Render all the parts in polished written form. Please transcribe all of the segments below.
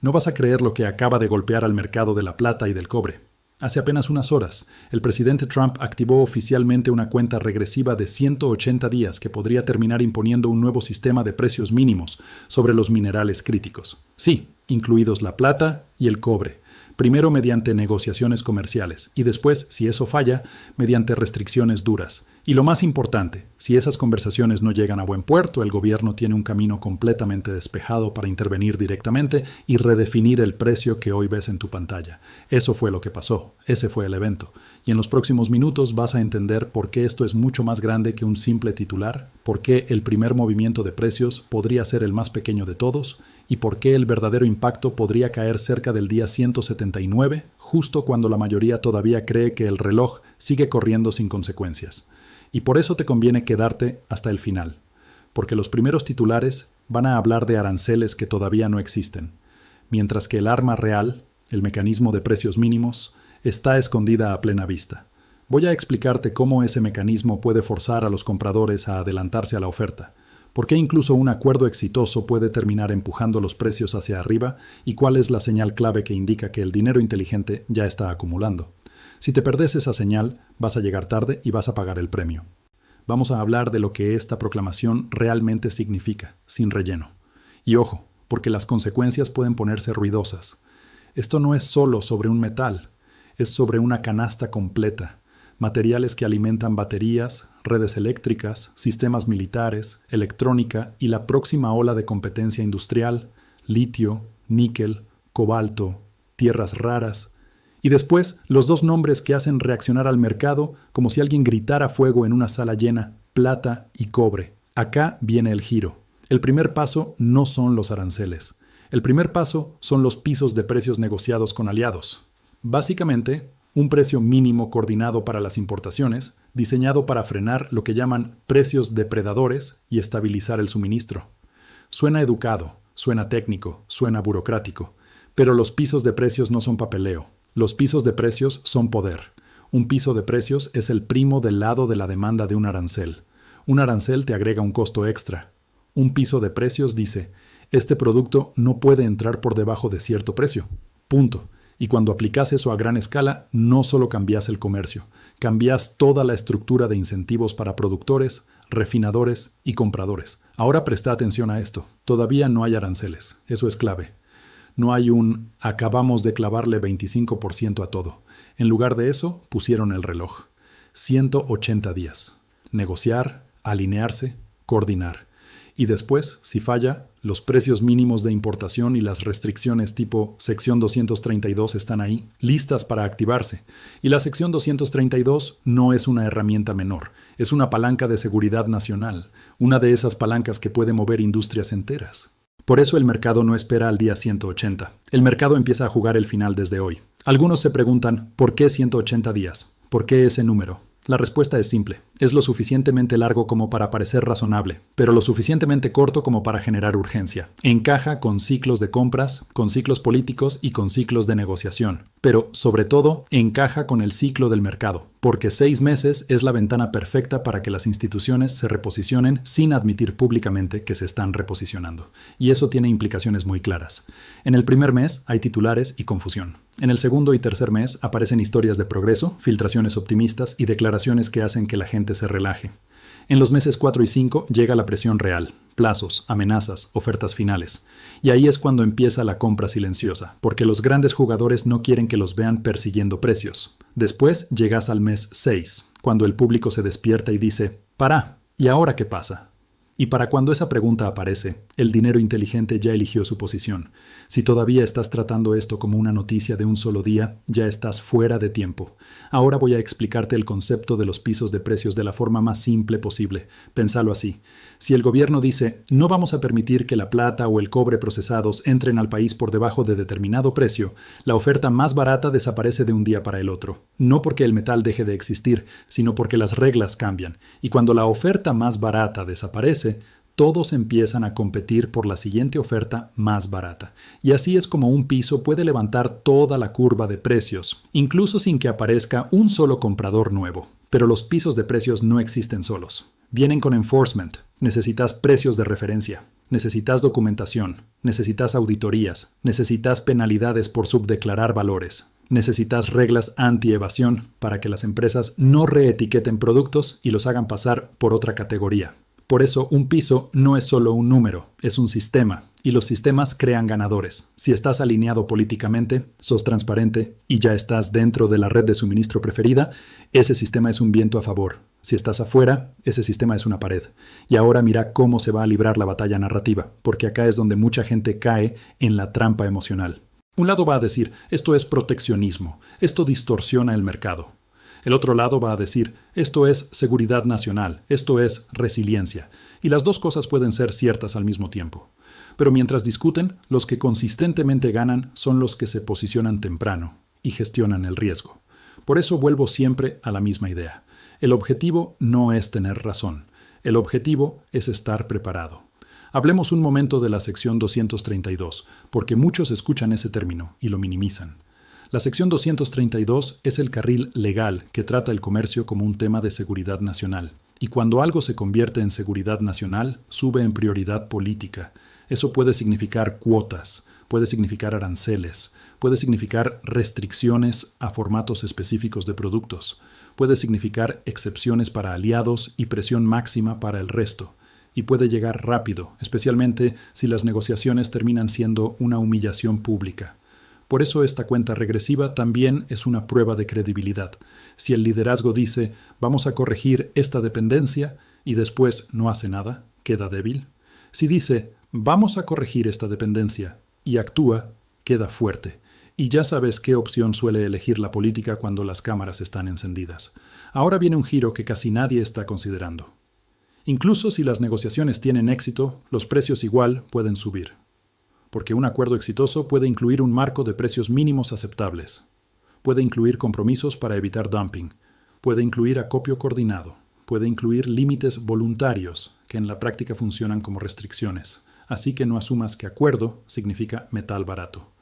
No vas a creer lo que acaba de golpear al mercado de la plata y del cobre. Hace apenas unas horas, el presidente Trump activó oficialmente una cuenta regresiva de 180 días que podría terminar imponiendo un nuevo sistema de precios mínimos sobre los minerales críticos. Sí, incluidos la plata y el cobre. Primero mediante negociaciones comerciales y después, si eso falla, mediante restricciones duras. Y lo más importante, si esas conversaciones no llegan a buen puerto, el gobierno tiene un camino completamente despejado para intervenir directamente y redefinir el precio que hoy ves en tu pantalla. Eso fue lo que pasó, ese fue el evento. Y en los próximos minutos vas a entender por qué esto es mucho más grande que un simple titular, por qué el primer movimiento de precios podría ser el más pequeño de todos y por qué el verdadero impacto podría caer cerca del día 179, justo cuando la mayoría todavía cree que el reloj sigue corriendo sin consecuencias. Y por eso te conviene quedarte hasta el final, porque los primeros titulares van a hablar de aranceles que todavía no existen, mientras que el arma real, el mecanismo de precios mínimos, está escondida a plena vista. Voy a explicarte cómo ese mecanismo puede forzar a los compradores a adelantarse a la oferta, por qué incluso un acuerdo exitoso puede terminar empujando los precios hacia arriba y cuál es la señal clave que indica que el dinero inteligente ya está acumulando. Si te perdes esa señal, vas a llegar tarde y vas a pagar el premio. Vamos a hablar de lo que esta proclamación realmente significa, sin relleno. Y ojo, porque las consecuencias pueden ponerse ruidosas. Esto no es solo sobre un metal, es sobre una canasta completa. Materiales que alimentan baterías, redes eléctricas, sistemas militares, electrónica y la próxima ola de competencia industrial, litio, níquel, cobalto, tierras raras. Y después, los dos nombres que hacen reaccionar al mercado como si alguien gritara fuego en una sala llena, plata y cobre. Acá viene el giro. El primer paso no son los aranceles. El primer paso son los pisos de precios negociados con aliados. Básicamente, un precio mínimo coordinado para las importaciones, diseñado para frenar lo que llaman precios depredadores y estabilizar el suministro. Suena educado, suena técnico, suena burocrático, pero los pisos de precios no son papeleo. Los pisos de precios son poder. Un piso de precios es el primo del lado de la demanda de un arancel. Un arancel te agrega un costo extra. Un piso de precios dice, este producto no puede entrar por debajo de cierto precio. Punto. Y cuando aplicas eso a gran escala, no solo cambias el comercio, cambias toda la estructura de incentivos para productores, refinadores y compradores. Ahora presta atención a esto. Todavía no hay aranceles. Eso es clave. No hay un acabamos de clavarle 25% a todo. En lugar de eso, pusieron el reloj. 180 días. Negociar, alinearse, coordinar. Y después, si falla, los precios mínimos de importación y las restricciones tipo sección 232 están ahí, listas para activarse. Y la sección 232 no es una herramienta menor, es una palanca de seguridad nacional, una de esas palancas que puede mover industrias enteras. Por eso el mercado no espera al día 180. El mercado empieza a jugar el final desde hoy. Algunos se preguntan, ¿por qué 180 días? ¿Por qué ese número? La respuesta es simple. Es lo suficientemente largo como para parecer razonable, pero lo suficientemente corto como para generar urgencia. Encaja con ciclos de compras, con ciclos políticos y con ciclos de negociación. Pero, sobre todo, encaja con el ciclo del mercado, porque 6 meses es la ventana perfecta para que las instituciones se reposicionen sin admitir públicamente que se están reposicionando. Y eso tiene implicaciones muy claras. En el primer mes hay titulares y confusión. En el segundo y tercer mes aparecen historias de progreso, filtraciones optimistas y declaraciones que hacen que la gente se relaje. En los meses 4 y 5 llega la presión real, plazos, amenazas, ofertas finales. Y ahí es cuando empieza la compra silenciosa, porque los grandes jugadores no quieren que los vean persiguiendo precios. Después llegas al mes 6, cuando el público se despierta y dice, «Para, ¿y ahora qué pasa?». Y para cuando esa pregunta aparece, el dinero inteligente ya eligió su posición. Si todavía estás tratando esto como una noticia de un solo día, ya estás fuera de tiempo. Ahora voy a explicarte el concepto de los pisos de precios de la forma más simple posible. Pénsalo así. Si el gobierno dice, no vamos a permitir que la plata o el cobre procesados entren al país por debajo de determinado precio, la oferta más barata desaparece de un día para el otro. No porque el metal deje de existir, sino porque las reglas cambian. Y cuando la oferta más barata desaparece, Todos empiezan a competir por la siguiente oferta más barata. Y así es como un piso puede levantar toda la curva de precios, incluso sin que aparezca un solo comprador nuevo. Pero los pisos de precios no existen solos. Vienen con enforcement. Necesitas precios de referencia. Necesitas documentación. Necesitas auditorías. Necesitas penalidades por subdeclarar valores. Necesitas reglas anti-evasión para que las empresas no reetiqueten productos y los hagan pasar por otra categoría. Por eso, un piso no es solo un número, es un sistema, y los sistemas crean ganadores. Si estás alineado políticamente, sos transparente y ya estás dentro de la red de suministro preferida, ese sistema es un viento a favor. Si estás afuera, ese sistema es una pared. Y ahora mira cómo se va a librar la batalla narrativa, porque acá es donde mucha gente cae en la trampa emocional. Un lado va a decir, esto es proteccionismo, esto distorsiona el mercado. El otro lado va a decir, esto es seguridad nacional, esto es resiliencia. Y las dos cosas pueden ser ciertas al mismo tiempo. Pero mientras discuten, los que consistentemente ganan son los que se posicionan temprano y gestionan el riesgo. Por eso vuelvo siempre a la misma idea. El objetivo no es tener razón. El objetivo es estar preparado. Hablemos un momento de la sección 232, porque muchos escuchan ese término y lo minimizan. La sección 232 es el carril legal que trata el comercio como un tema de seguridad nacional. Y cuando algo se convierte en seguridad nacional, sube en prioridad política. Eso puede significar cuotas, puede significar aranceles, puede significar restricciones a formatos específicos de productos, puede significar excepciones para aliados y presión máxima para el resto. Y puede llegar rápido, especialmente si las negociaciones terminan siendo una humillación pública. Por eso esta cuenta regresiva también es una prueba de credibilidad. Si el liderazgo dice, vamos a corregir esta dependencia, y después no hace nada, queda débil. Si dice, vamos a corregir esta dependencia, y actúa, queda fuerte. Y ya sabes qué opción suele elegir la política cuando las cámaras están encendidas. Ahora viene un giro que casi nadie está considerando. Incluso si las negociaciones tienen éxito, los precios igual pueden subir. Porque un acuerdo exitoso puede incluir un marco de precios mínimos aceptables. Puede incluir compromisos para evitar dumping. Puede incluir acopio coordinado. Puede incluir límites voluntarios, que en la práctica funcionan como restricciones. Así que no asumas que acuerdo significa metal barato.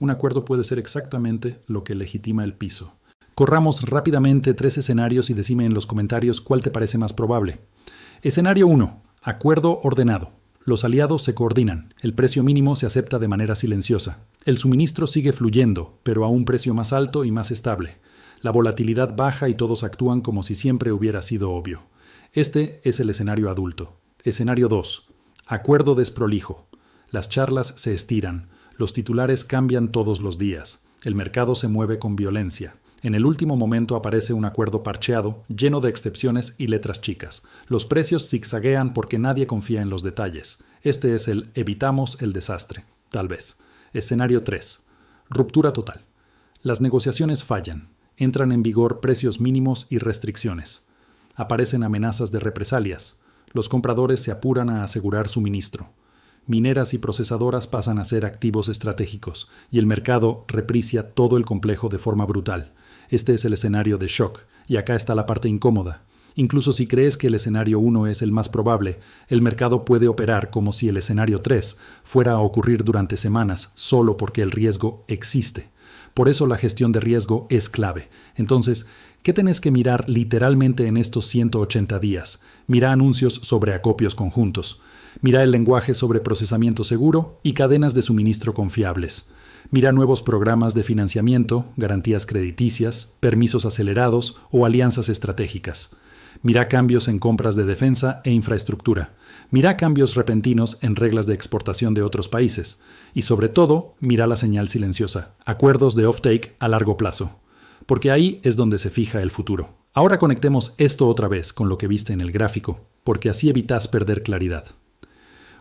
Un acuerdo puede ser exactamente lo que legitima el piso. Corramos rápidamente 3 escenarios y decime en los comentarios cuál te parece más probable. Escenario 1. Acuerdo ordenado. Los aliados se coordinan, el precio mínimo se acepta de manera silenciosa. El suministro sigue fluyendo, pero a un precio más alto y más estable. La volatilidad baja y todos actúan como si siempre hubiera sido obvio. Este es el escenario adulto. Escenario 2. Acuerdo desprolijo. Las charlas se estiran, los titulares cambian todos los días, el mercado se mueve con violencia. En el último momento aparece un acuerdo parcheado, lleno de excepciones y letras chicas. Los precios zigzaguean porque nadie confía en los detalles. Este es el evitamos el desastre, tal vez. Escenario 3. Ruptura total. Las negociaciones fallan. Entran en vigor precios mínimos y restricciones. Aparecen amenazas de represalias. Los compradores se apuran a asegurar suministro. Mineras y procesadoras pasan a ser activos estratégicos y el mercado repricia todo el complejo de forma brutal. Este es el escenario de shock, y acá está la parte incómoda. Incluso si crees que el escenario 1 es el más probable, el mercado puede operar como si el escenario 3 fuera a ocurrir durante semanas solo porque el riesgo existe. Por eso la gestión de riesgo es clave. Entonces, ¿qué tenés que mirar literalmente en estos 180 días? Mira anuncios sobre acopios conjuntos. Mira el lenguaje sobre procesamiento seguro y cadenas de suministro confiables. Mira nuevos programas de financiamiento, garantías crediticias, permisos acelerados o alianzas estratégicas. Mira cambios en compras de defensa e infraestructura. Mira cambios repentinos en reglas de exportación de otros países. Y sobre todo, mira la señal silenciosa, acuerdos de off-take a largo plazo. Porque ahí es donde se fija el futuro. Ahora conectemos esto otra vez con lo que viste en el gráfico, porque así evitas perder claridad.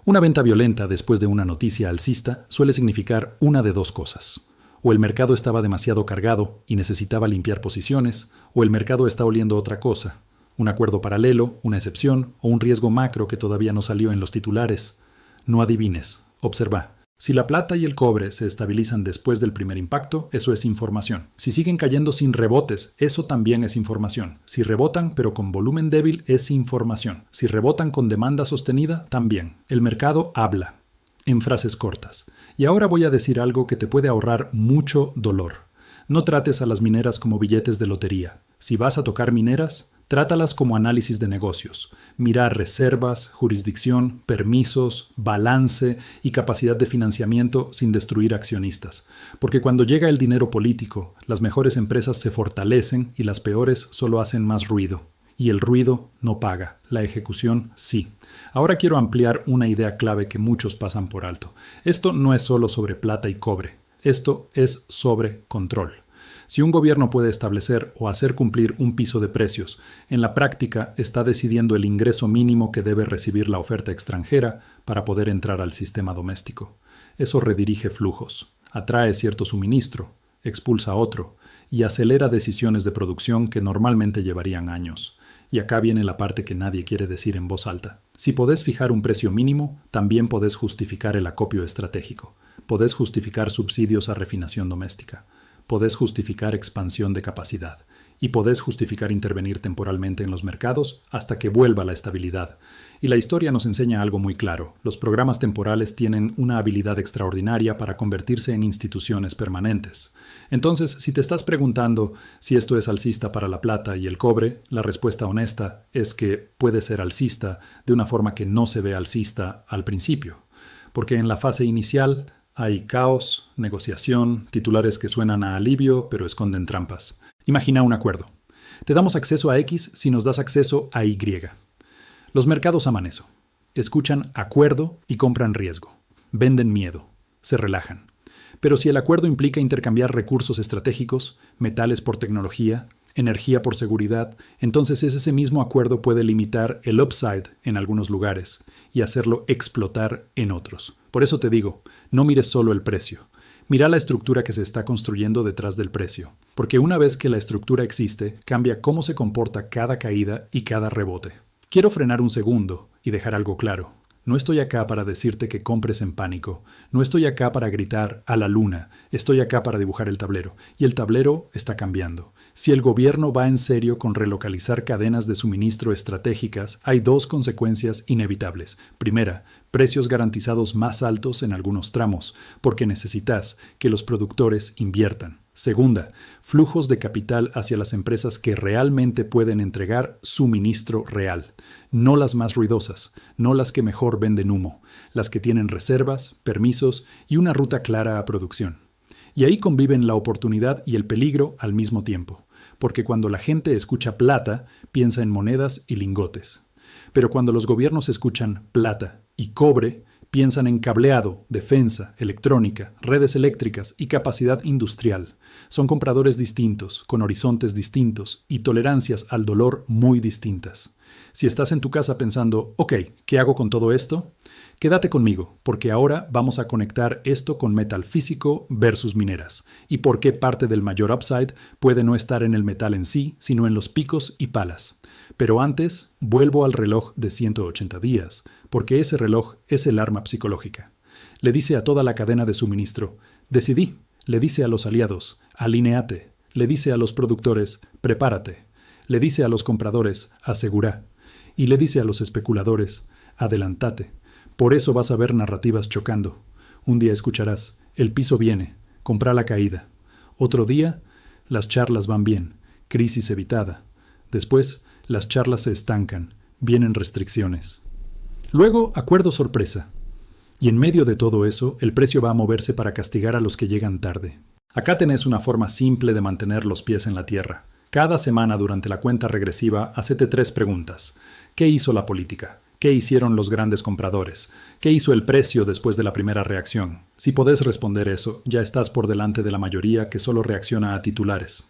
Una venta violenta después de una noticia alcista suele significar una de dos cosas. O el mercado estaba demasiado cargado y necesitaba limpiar posiciones, o el mercado está oliendo otra cosa. Un acuerdo paralelo, una excepción o un riesgo macro que todavía no salió en los titulares. No adivines, observa. Si la plata y el cobre se estabilizan después del primer impacto, eso es información. Si siguen cayendo sin rebotes, eso también es información. Si rebotan pero con volumen débil, es información. Si rebotan con demanda sostenida, también. El mercado habla, en frases cortas. Y ahora voy a decir algo que te puede ahorrar mucho dolor. No trates a las mineras como billetes de lotería. Si vas a tocar mineras, trátalas como análisis de negocios. Mirar reservas, jurisdicción, permisos, balance y capacidad de financiamiento sin destruir accionistas. Porque cuando llega el dinero político, las mejores empresas se fortalecen y las peores solo hacen más ruido. Y el ruido no paga, la ejecución sí. Ahora quiero ampliar una idea clave que muchos pasan por alto. Esto no es solo sobre plata y cobre. Esto es sobre control. Si un gobierno puede establecer o hacer cumplir un piso de precios, en la práctica está decidiendo el ingreso mínimo que debe recibir la oferta extranjera para poder entrar al sistema doméstico. Eso redirige flujos, atrae cierto suministro, expulsa otro y acelera decisiones de producción que normalmente llevarían años. Y acá viene la parte que nadie quiere decir en voz alta. Si podés fijar un precio mínimo, también podés justificar el acopio estratégico. Podés justificar subsidios a refinación doméstica. Podés justificar expansión de capacidad y podés justificar intervenir temporalmente en los mercados hasta que vuelva la estabilidad. Y la historia nos enseña algo muy claro. Los programas temporales tienen una habilidad extraordinaria para convertirse en instituciones permanentes. Entonces, si te estás preguntando si esto es alcista para la plata y el cobre, la respuesta honesta es que puede ser alcista de una forma que no se ve alcista al principio. Porque en la fase inicial hay caos, negociación, titulares que suenan a alivio pero esconden trampas. Imagina un acuerdo. Te damos acceso a X si nos das acceso a Y. Los mercados aman eso. Escuchan acuerdo y compran riesgo. Venden miedo. Se relajan. Pero si el acuerdo implica intercambiar recursos estratégicos, metales por tecnología, energía por seguridad, entonces ese mismo acuerdo puede limitar el upside en algunos lugares y hacerlo explotar en otros. Por eso te digo, no mires solo el precio. Mira la estructura que se está construyendo detrás del precio. Porque una vez que la estructura existe, cambia cómo se comporta cada caída y cada rebote. Quiero frenar un segundo y dejar algo claro. No estoy acá para decirte que compres en pánico. No estoy acá para gritar a la luna. Estoy acá para dibujar el tablero. Y el tablero está cambiando. Si el gobierno va en serio con relocalizar cadenas de suministro estratégicas, hay dos consecuencias inevitables. Primera, precios garantizados más altos en algunos tramos, porque necesitas que los productores inviertan. Segunda, flujos de capital hacia las empresas que realmente pueden entregar suministro real. No las más ruidosas, no las que mejor venden humo, las que tienen reservas, permisos y una ruta clara a producción. Y ahí conviven la oportunidad y el peligro al mismo tiempo, porque cuando la gente escucha plata, piensa en monedas y lingotes. Pero cuando los gobiernos escuchan plata y cobre, piensan en cableado, defensa, electrónica, redes eléctricas y capacidad industrial. Son compradores distintos, con horizontes distintos y tolerancias al dolor muy distintas. Si estás en tu casa pensando, ok, ¿qué hago con todo esto? Quédate conmigo, porque ahora vamos a conectar esto con metal físico versus mineras, y por qué parte del mayor upside puede no estar en el metal en sí, sino en los picos y palas. Pero antes, vuelvo al reloj de 180 días, porque ese reloj es el arma psicológica. Le dice a toda la cadena de suministro, decidí. Le dice a los aliados, alinéate. Le dice a los productores, prepárate. Le dice a los compradores, asegurá. Y le dice a los especuladores, adelantate. Por eso vas a ver narrativas chocando. Un día escucharás, el piso viene, comprá la caída. Otro día, las charlas van bien, crisis evitada. Después, las charlas se estancan, vienen restricciones. Luego, acuerdo sorpresa. Y en medio de todo eso, el precio va a moverse para castigar a los que llegan tarde. Acá tenés una forma simple de mantener los pies en la tierra. Cada semana durante la cuenta regresiva, hacete 3 preguntas. ¿Qué hizo la política? ¿Qué hicieron los grandes compradores? ¿Qué hizo el precio después de la primera reacción? Si podés responder eso, ya estás por delante de la mayoría que solo reacciona a titulares.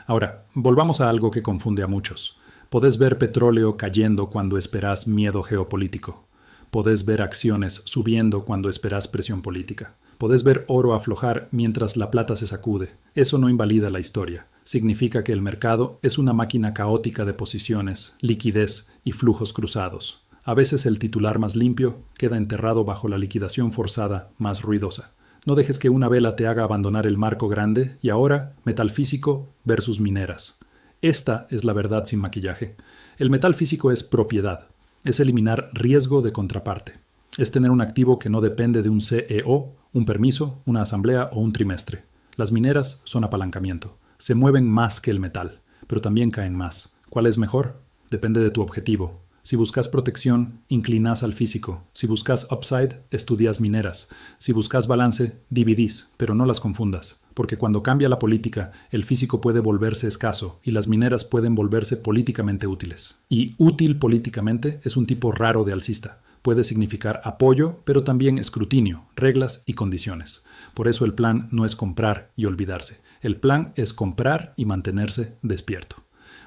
Ahora, volvamos a algo que confunde a muchos. Podés ver petróleo cayendo cuando esperás miedo geopolítico. Podés ver acciones subiendo cuando esperás presión política. Podés ver oro aflojar mientras la plata se sacude. Eso no invalida la historia. Significa que el mercado es una máquina caótica de posiciones, liquidez y flujos cruzados. A veces el titular más limpio queda enterrado bajo la liquidación forzada más ruidosa. No dejes que una vela te haga abandonar el marco grande y ahora metal físico versus mineras. Esta es la verdad sin maquillaje. El metal físico es propiedad. Es eliminar riesgo de contraparte. Es tener un activo que no depende de un CEO, un permiso, una asamblea o un trimestre. Las mineras son apalancamiento. Se mueven más que el metal, pero también caen más. ¿Cuál es mejor? Depende de tu objetivo. Si buscas protección, inclinas al físico. Si buscas upside, estudias mineras. Si buscas balance, dividís, pero no las confundas. Porque cuando cambia la política, el físico puede volverse escaso y las mineras pueden volverse políticamente útiles. Y útil políticamente es un tipo raro de alcista. Puede significar apoyo, pero también escrutinio, reglas y condiciones. Por eso el plan no es comprar y olvidarse. El plan es comprar y mantenerse despierto.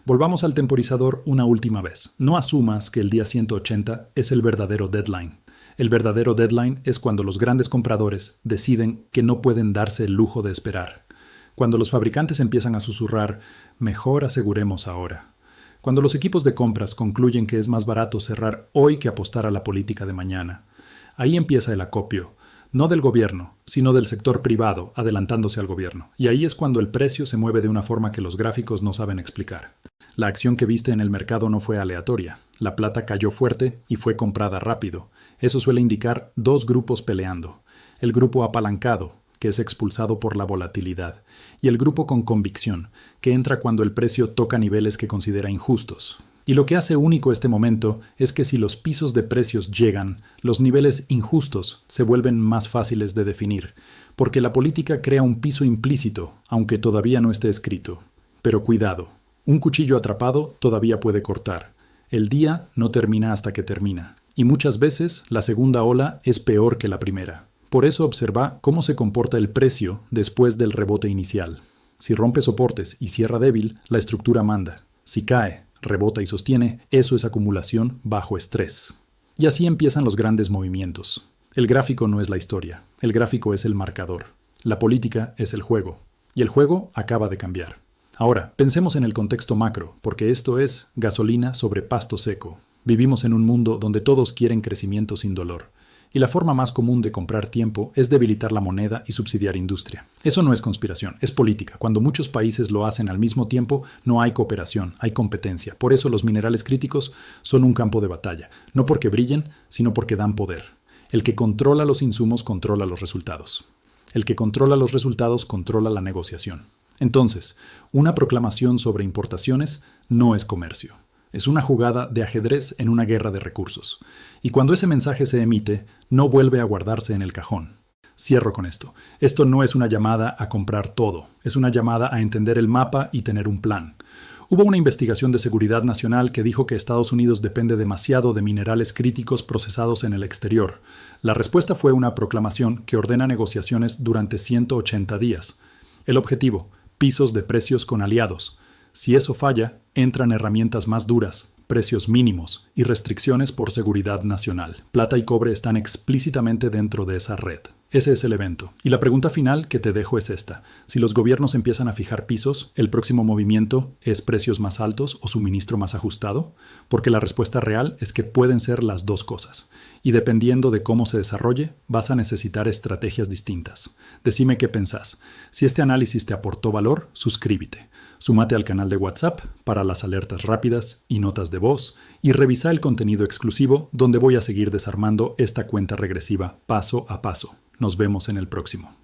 Volvamos al temporizador una última vez. No asumas que el día 180 es el verdadero deadline. El verdadero deadline es cuando los grandes compradores deciden que no pueden darse el lujo de esperar. Cuando los fabricantes empiezan a susurrar, mejor aseguremos ahora. Cuando los equipos de compras concluyen que es más barato cerrar hoy que apostar a la política de mañana. Ahí empieza el acopio. No del gobierno, sino del sector privado, adelantándose al gobierno. Y ahí es cuando el precio se mueve de una forma que los gráficos no saben explicar. La acción que viste en el mercado no fue aleatoria. La plata cayó fuerte y fue comprada rápido. Eso suele indicar dos grupos peleando. El grupo apalancado, que es expulsado por la volatilidad, y el grupo con convicción, que entra cuando el precio toca niveles que considera injustos. Y lo que hace único este momento es que si los pisos de precios llegan, los niveles injustos se vuelven más fáciles de definir, porque la política crea un piso implícito, aunque todavía no esté escrito. Pero cuidado, un cuchillo atrapado todavía puede cortar. El día no termina hasta que termina, y muchas veces la segunda ola es peor que la primera. Por eso observa cómo se comporta el precio después del rebote inicial. Si rompe soportes y cierra débil, la estructura manda. Si cae, rebota y sostiene, eso es acumulación bajo estrés. Y así empiezan los grandes movimientos. El gráfico no es la historia, el gráfico es el marcador. La política es el juego. Y el juego acaba de cambiar. Ahora, pensemos en el contexto macro, porque esto es gasolina sobre pasto seco. Vivimos en un mundo donde todos quieren crecimiento sin dolor. Y la forma más común de comprar tiempo es debilitar la moneda y subsidiar industria. Eso no es conspiración, es política. Cuando muchos países lo hacen al mismo tiempo, no hay cooperación, hay competencia. Por eso los minerales críticos son un campo de batalla. No porque brillen, sino porque dan poder. El que controla los insumos controla los resultados. El que controla los resultados controla la negociación. Entonces, una proclamación sobre importaciones no es comercio. Es una jugada de ajedrez en una guerra de recursos. Y cuando ese mensaje se emite, no vuelve a guardarse en el cajón. Cierro con esto. Esto no es una llamada a comprar todo. Es una llamada a entender el mapa y tener un plan. Hubo una investigación de seguridad nacional que dijo que Estados Unidos depende demasiado de minerales críticos procesados en el exterior. La respuesta fue una proclamación que ordena negociaciones durante 180 días. El objetivo: pisos de precios con aliados. Si eso falla, entran herramientas más duras, precios mínimos y restricciones por seguridad nacional. Plata y cobre están explícitamente dentro de esa red. Ese es el evento. Y la pregunta final que te dejo es esta. Si los gobiernos empiezan a fijar pisos, ¿el próximo movimiento es precios más altos o suministro más ajustado? Porque la respuesta real es que pueden ser las dos cosas. Y dependiendo de cómo se desarrolle, vas a necesitar estrategias distintas. Decime qué pensás. Si este análisis te aportó valor, suscríbete. Súmate al canal de WhatsApp para las alertas rápidas y notas de voz y revisa el contenido exclusivo donde voy a seguir desarmando esta cuenta regresiva paso a paso. Nos vemos en el próximo.